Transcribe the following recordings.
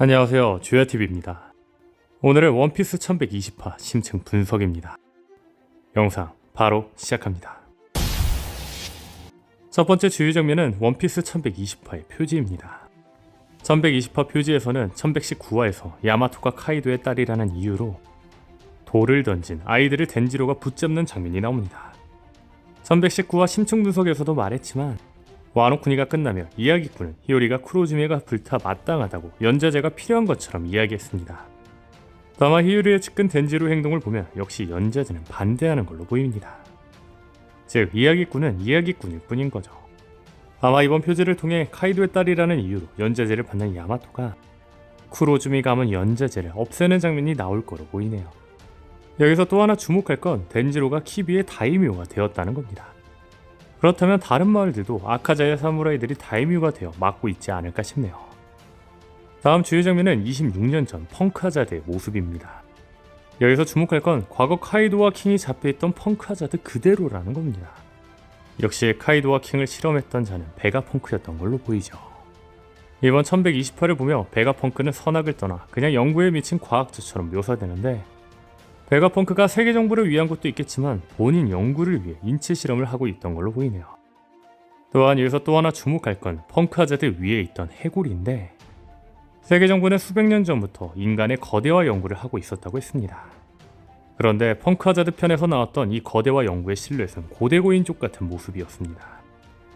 안녕하세요, 주야TV입니다. 오늘은 원피스 1120화 심층 분석입니다. 영상 바로 시작합니다. 첫 번째 주요 장면은 원피스 1120화의 표지입니다. 1120화 표지에서는 1119화에서 야마토가 카이도의 딸이라는 이유로 돌을 던진 아이들을 덴지로가 붙잡는 장면이 나옵니다. 1119화 심층 분석에서도 말했지만 와노쿠니가 끝나며 이야기꾼은 히요리가 쿠로즈미가 불타 마땅하다고 연자제가 필요한 것처럼 이야기했습니다. 다만 히요리의 측근 덴지로 행동을 보면 역시 연자제는 반대하는 걸로 보입니다. 즉 이야기꾼은 이야기꾼일 뿐인 거죠. 아마 이번 표지를 통해 카이도의 딸이라는 이유로 연자제를 받는 야마토가 쿠로즈미 가문 연자제를 없애는 장면이 나올 거로 보이네요. 여기서 또 하나 주목할 건 덴지로가 키비의 다이묘가 되었다는 겁니다. 그렇다면 다른 마을들도 아카자야 사무라이들이 다이묘가 되어 맡고 있지 않을까 싶네요. 다음 주요 장면은 26년 전 펑크하자드의 모습입니다. 여기서 주목할 건 과거 카이도와 킹이 잡혀있던 펑크하자드 그대로라는 겁니다. 역시 카이도와 킹을 실험했던 자는 베가펑크였던 걸로 보이죠. 이번 1128을 보며 베가펑크는 선악을 떠나 그냥 연구에 미친 과학자처럼 묘사되는데, 베가펑크가 세계 정부를 위한 것도 있겠지만 본인 연구를 위해 인체 실험을 하고 있던 걸로 보이네요. 또한 여기서 또 하나 주목할 건 펑크하자드 위에 있던 해골인데, 세계 정부는 수백 년 전부터 인간의 거대화 연구를 하고 있었다고 했습니다. 그런데 펑크하자드 편에서 나왔던 이 거대화 연구의 실루엣은 고대고인족 같은 모습이었습니다.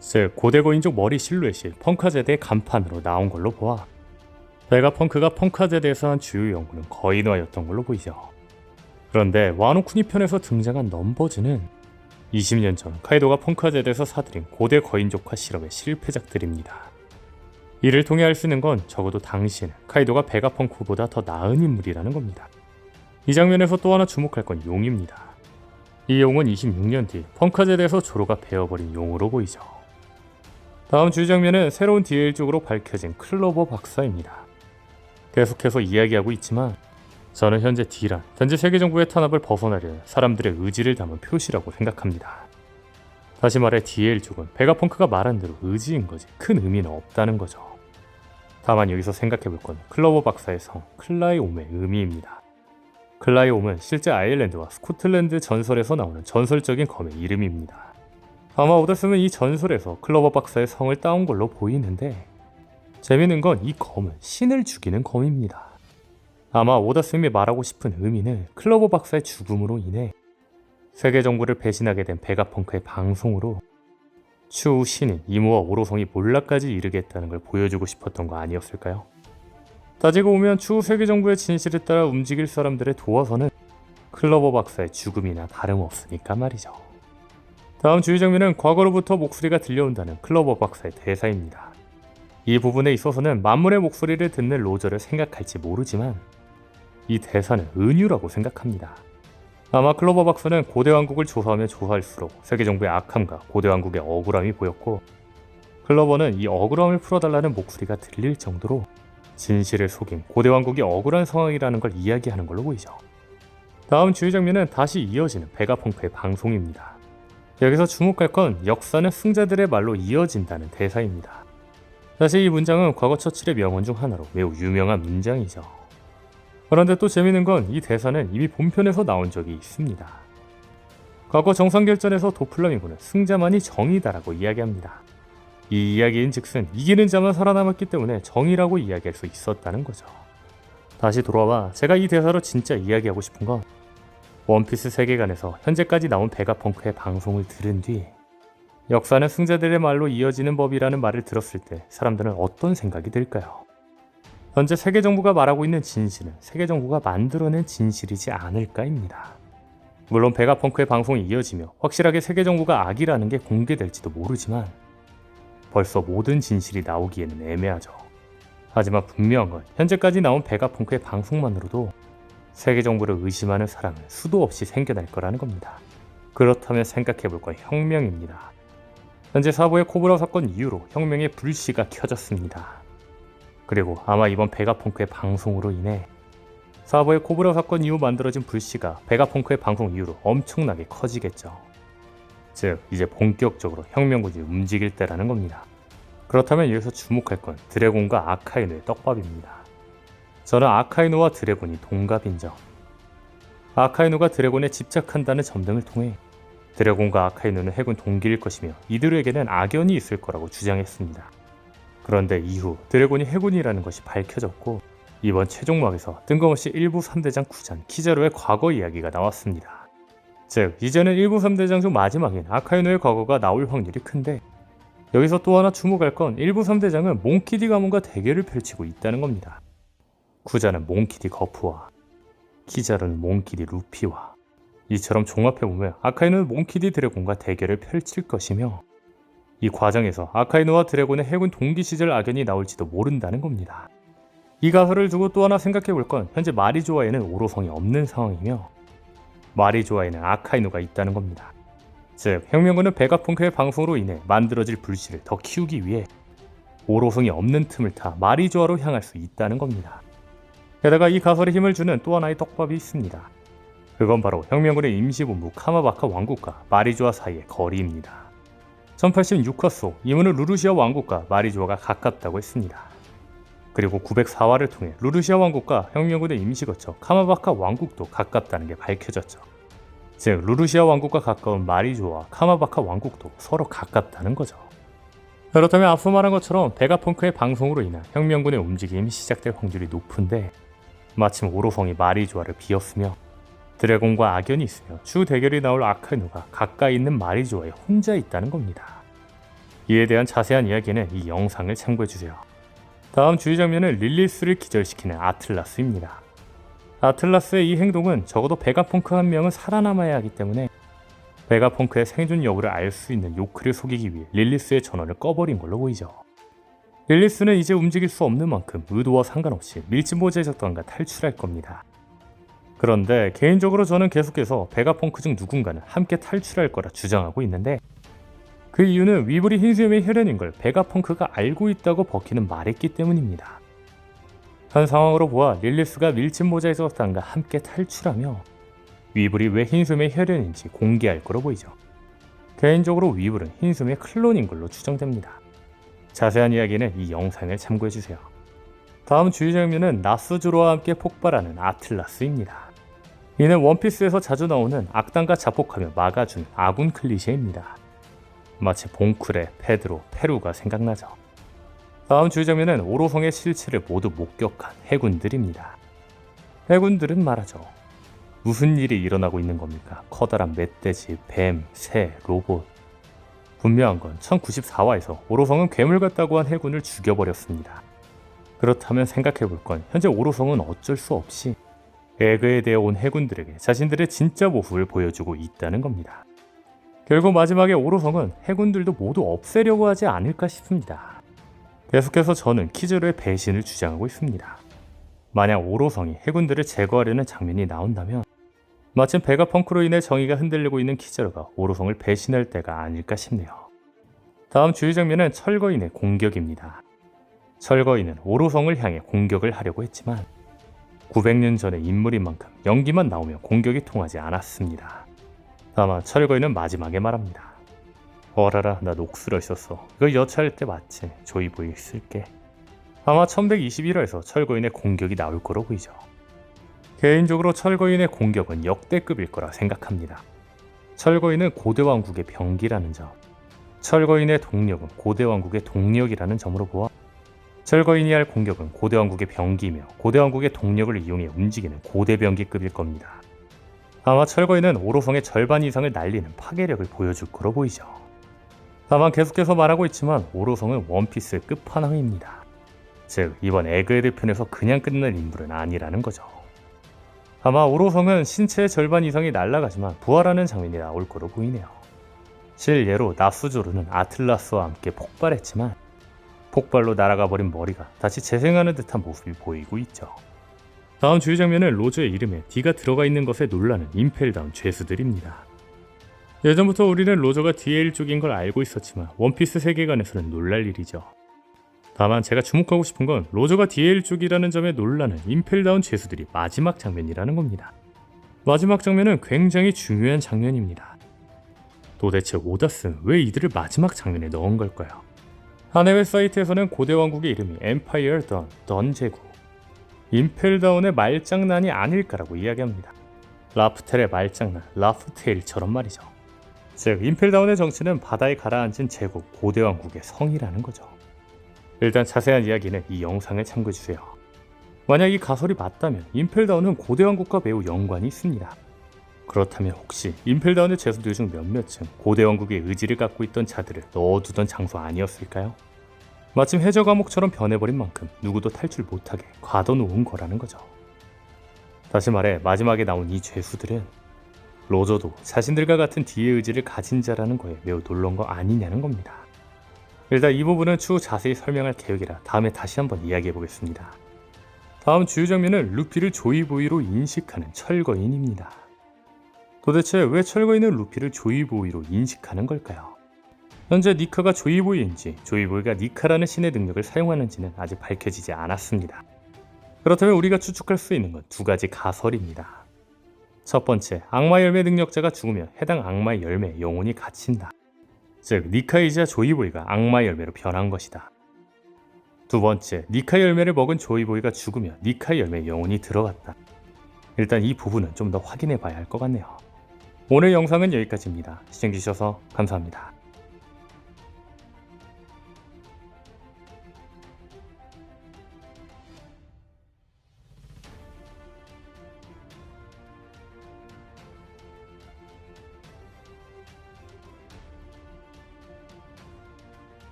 즉 고대고인족 머리 실루엣이 펑크하자드의 간판으로 나온 걸로 보아 베가펑크가 펑크하자드에서 한 주요 연구는 거인화였던 걸로 보이죠. 그런데 와노쿠니 편에서 등장한 넘버즈는 20년 전 카이도가 펑크하자드에서 사들인 고대 거인족화 실험의 실패작들입니다. 이를 통해 알 수 있는 건 적어도 당시에는 카이도가 베가펑크보다 더 나은 인물이라는 겁니다. 이 장면에서 또 하나 주목할 건 용입니다. 이 용은 26년 뒤 펑크하자드에서 조로가 베어버린 용으로 보이죠. 다음 주요 장면은 새로운 DL 쪽으로 밝혀진 클로버 박사입니다. 계속해서 이야기하고 있지만 저는 현재 D란, 현재 세계정부의 탄압을 벗어나려는 사람들의 의지를 담은 표시라고 생각합니다. 다시 말해 DL족은 베가펑크가 말한 대로 의지인 거지 큰 의미는 없다는 거죠. 다만 여기서 생각해볼 건 클로버 박사의 성 클라이옴의 의미입니다. 클라이옴은 실제 아일랜드와 스코틀랜드 전설에서 나오는 전설적인 검의 이름입니다. 아마 오더스는 이 전설에서 클로버 박사의 성을 따온 걸로 보이는데, 재밌는 건 이 검은 신을 죽이는 검입니다. 아마 오다스님이 말하고 싶은 의미는 클로버 박사의 죽음으로 인해 세계 정부를 배신하게 된 베가펑크의 방송으로 추후 신인 이모와 오로성이 몰락까지 이르겠다는 걸 보여주고 싶었던 거 아니었을까요? 따지고 보면 추후 세계 정부의 진실에 따라 움직일 사람들의 도화선은 클로버 박사의 죽음이나 다름없으니까 말이죠. 다음 주요 장면은 과거로부터 목소리가 들려온다는 클로버 박사의 대사입니다. 이 부분에 있어서는 만물의 목소리를 듣는 로저를 생각할지 모르지만 이 대사는 은유라고 생각합니다. 아마 클로버 박사는 고대 왕국을 조사하며 조사할수록 세계 정부의 악함과 고대 왕국의 억울함이 보였고, 클로버는 이 억울함을 풀어달라는 목소리가 들릴 정도로 진실을 속인 고대 왕국이 억울한 상황이라는 걸 이야기하는 걸로 보이죠. 다음 주요 장면은 다시 이어지는 베가펑크의 방송입니다. 여기서 주목할 건 역사는 승자들의 말로 이어진다는 대사입니다. 사실 이 문장은 과거 처칠의 명언 중 하나로 매우 유명한 문장이죠. 그런데 또 재밌는 건 이 대사는 이미 본편에서 나온 적이 있습니다. 과거 정상결전에서 도플라밍고는 승자만이 정의다라고 이야기합니다. 이 이야기인 즉슨 이기는 자만 살아남았기 때문에 정의라고 이야기할 수 있었다는 거죠. 다시 돌아와 제가 이 대사로 진짜 이야기하고 싶은 건 원피스 세계관에서 현재까지 나온 베가펑크의 방송을 들은 뒤 역사는 승자들의 말로 이어지는 법이라는 말을 들었을 때 사람들은 어떤 생각이 들까요? 현재 세계정부가 말하고 있는 진실은 세계정부가 만들어낸 진실이지 않을까입니다. 물론 베가펑크의 방송이 이어지며 확실하게 세계정부가 악이라는 게 공개될지도 모르지만 벌써 모든 진실이 나오기에는 애매하죠. 하지만 분명한 건 현재까지 나온 베가펑크의 방송만으로도 세계정부를 의심하는 사람은 수도 없이 생겨날 거라는 겁니다. 그렇다면 생각해볼 건 혁명입니다. 현재 사보의 코브라 사건 이후로 혁명의 불씨가 켜졌습니다. 그리고 아마 이번 베가펑크의 방송으로 인해 사보의 코브라 사건 이후 만들어진 불씨가 베가펑크의 방송 이후로 엄청나게 커지겠죠. 즉 이제 본격적으로 혁명군이 움직일 때라는 겁니다. 그렇다면 여기서 주목할 건 드래곤과 아카이누의 떡밥입니다. 저는 아카이누와 드래곤이 동갑인 점, 아카이누가 드래곤에 집착한다는 점 등을 통해 드래곤과 아카이누는 해군 동기일 것이며 이들에게는 악연이 있을 거라고 주장했습니다. 그런데 이후 드래곤이 해군이라는 것이 밝혀졌고 이번 최종막에서 뜬금없이 1부 3대장 쿠잔 키자루의 과거 이야기가 나왔습니다. 즉 이제는 1부 3대장 중 마지막인 아카이누의 과거가 나올 확률이 큰데, 여기서 또 하나 주목할 건 1부 3대장은 몽키디 가문과 대결을 펼치고 있다는 겁니다. 쿠잔은 몽키디 거프와 키자루는 몽키디 루피와, 이처럼 종합해보면 아카이누는 몽키디 드래곤과 대결을 펼칠 것이며 이 과정에서 아카이누와 드래곤의 해군 동기 시절 악연이 나올지도 모른다는 겁니다. 이 가설을 두고 또 하나 생각해볼 건 현재 마리조아에는 오로성이 없는 상황이며 마리조아에는 아카이누가 있다는 겁니다. 즉 혁명군은 베가펑크의 방송으로 인해 만들어질 불씨를 더 키우기 위해 오로성이 없는 틈을 타 마리조아로 향할 수 있다는 겁니다. 게다가 이 가설에 힘을 주는 또 하나의 떡밥이 있습니다. 그건 바로 혁명군의 임시본부 카마바카 왕국과 마리조아 사이의 거리입니다. 1086화 속 이문은 루루시아 왕국과 마리조아가 가깝다고 했습니다. 그리고 904화를 통해 루루시아 왕국과 혁명군의 임시거처 카마바카 왕국도 가깝다는 게 밝혀졌죠. 즉 루루시아 왕국과 가까운 마리조아와 카마바카 왕국도 서로 가깝다는 거죠. 그렇다면 앞서 말한 것처럼 베가펑크의 방송으로 인한 혁명군의 움직임이 시작될 확률이 높은데, 마침 오로성이 마리조아를 비었으며 드래곤과 악연이 있으며 주 대결이 나올 아카이누가 가까이 있는 마리조아에 혼자 있다는 겁니다. 이에 대한 자세한 이야기는 이 영상을 참고해주세요. 다음 주의 장면은 릴리스를 기절시키는 아틀라스입니다. 아틀라스의 이 행동은 적어도 베가펑크 한 명은 살아남아야 하기 때문에 베가펑크의 생존 여부를 알 수 있는 요크를 속이기 위해 릴리스의 전원을 꺼버린 걸로 보이죠. 릴리스는 이제 움직일 수 없는 만큼 의도와 상관없이 밀짚모자의 적당과 탈출할 겁니다. 그런데 개인적으로 저는 계속해서 베가펑크 중 누군가는 함께 탈출할 거라 주장하고 있는데, 그 이유는 위블이 흰수염의 혈연인 걸 베가펑크가 알고 있다고 버키는 말했기 때문입니다. 현 상황으로 보아 릴리스가 밀짚모자의 적당과 함께 탈출하며 위블이 왜 흰수염의 혈연인지 공개할 거로 보이죠. 개인적으로 위블은 흰수염의 클론인 걸로 추정됩니다. 자세한 이야기는 이 영상을 참고해주세요. 다음 주의 장면은 나스조로와 함께 폭발하는 아틀라스입니다. 이는 원피스에서 자주 나오는 악당과 자폭하며 막아주는 아군 클리셰입니다. 마치 봉크레, 페드로, 페루가 생각나죠. 다음 주의 장면은 오로성의 실체를 모두 목격한 해군들입니다. 해군들은 말하죠. 무슨 일이 일어나고 있는 겁니까? 커다란 멧돼지, 뱀, 새, 로봇. 분명한 건 1094화에서 오로성은 괴물 같다고 한 해군을 죽여버렸습니다. 그렇다면 생각해볼 건 현재 오로성은 어쩔 수 없이 에그에 대해 온 해군들에게 자신들의 진짜 모습을 보여주고 있다는 겁니다. 결국 마지막에 오로성은 해군들도 모두 없애려고 하지 않을까 싶습니다. 계속해서 저는 키자루의 배신을 주장하고 있습니다. 만약 오로성이 해군들을 제거하려는 장면이 나온다면 마침 베가펑크로 인해 정의가 흔들리고 있는 키자루가 오로성을 배신할 때가 아닐까 싶네요. 다음 주의 장면은 철거인의 공격입니다. 철거인은 오로성을 향해 공격을 하려고 했지만 900년 전의 인물인 만큼 연기만 나오며 공격이 통하지 않았습니다. 다만 철거인은 마지막에 말합니다. 어라라, 나 녹슬어 있었어. 이거 여차할 때 맞지? 조이보이 쓸게. 아마 1121화에서 철거인의 공격이 나올 거로 보이죠. 개인적으로 철거인의 공격은 역대급일 거라 생각합니다. 철거인은 고대왕국의 병기라는 점, 철거인의 동력은 고대왕국의 동력이라는 점으로 보아 철거인이 할 공격은 고대왕국의 병기이며 고대왕국의 동력을 이용해 움직이는 고대병기급일 겁니다. 아마 철거인은 오로성의 절반 이상을 날리는 파괴력을 보여줄 거로 보이죠. 다만 계속해서 말하고 있지만 오로성은 원피스의 끝판왕입니다. 즉 이번 에그헤드 편에서 그냥 끝날 인물은 아니라는 거죠. 아마 오로성은 신체의 절반 이상이 날아가지만 부활하는 장면이 나올 거로 보이네요. 실예로 나스조르는 아틀라스와 함께 폭발했지만 폭발로 날아가 버린 머리가 다시 재생하는 듯한 모습이 보이고 있죠. 다음 주의 장면은 로저의 이름에 D가 들어가 있는 것에 놀라는 임펠다운 죄수들입니다. 예전부터 우리는 로저가 DL 쪽인 걸 알고 있었지만 원피스 세계관에서는 놀랄 일이죠. 다만 제가 주목하고 싶은 건 로저가 DL 쪽이라는 점에 놀라는 임펠다운 죄수들이 마지막 장면이라는 겁니다. 마지막 장면은 굉장히 중요한 장면입니다. 도대체 오다스는 왜 이들을 마지막 장면에 넣은 걸까요? 한 해외 사이트에서는 고대 왕국의 이름이 엠파이어 던 제국, 임펠다운의 말장난이 아닐까라고 이야기합니다. 라프텔의 말장난, 라프테일처럼 말이죠. 즉, 임펠다운의 정체는 바다에 가라앉은 제국 고대왕국의 성이라는 거죠. 일단 자세한 이야기는 이 영상을 참고해주세요. 만약 이 가설이 맞다면 임펠다운은 고대왕국과 매우 연관이 있습니다. 그렇다면 혹시 임펠다운의 제수들 중 몇몇은 고대왕국의 의지를 갖고 있던 자들을 넣어두던 장소 아니었을까요? 마침 해저 감옥처럼 변해버린 만큼 누구도 탈출 못하게 가둬놓은 거라는 거죠. 다시 말해 마지막에 나온 이 죄수들은 로저도 자신들과 같은 D의 의지를 가진 자라는 거에 매우 놀란 거 아니냐는 겁니다. 일단 이 부분은 추후 자세히 설명할 계획이라 다음에 다시 한번 이야기해 보겠습니다. 다음 주요 장면은 루피를 조이보이로 인식하는 철거인입니다. 도대체 왜 철거인은 루피를 조이보이로 인식하는 걸까요? 현재 니카가 조이보이인지 조이보이가 니카라는 신의 능력을 사용하는지는 아직 밝혀지지 않았습니다. 그렇다면 우리가 추측할 수 있는 건 두 가지 가설입니다. 첫 번째, 악마 열매 능력자가 죽으면 해당 악마의 열매에 영혼이 갇힌다. 즉, 니카이자 조이보이가 악마 열매로 변한 것이다. 두 번째, 니카 열매를 먹은 조이보이가 죽으면 니카 열매에 영혼이 들어갔다. 일단 이 부분은 좀 더 확인해 봐야 할 것 같네요. 오늘 영상은 여기까지입니다. 시청해주셔서 감사합니다.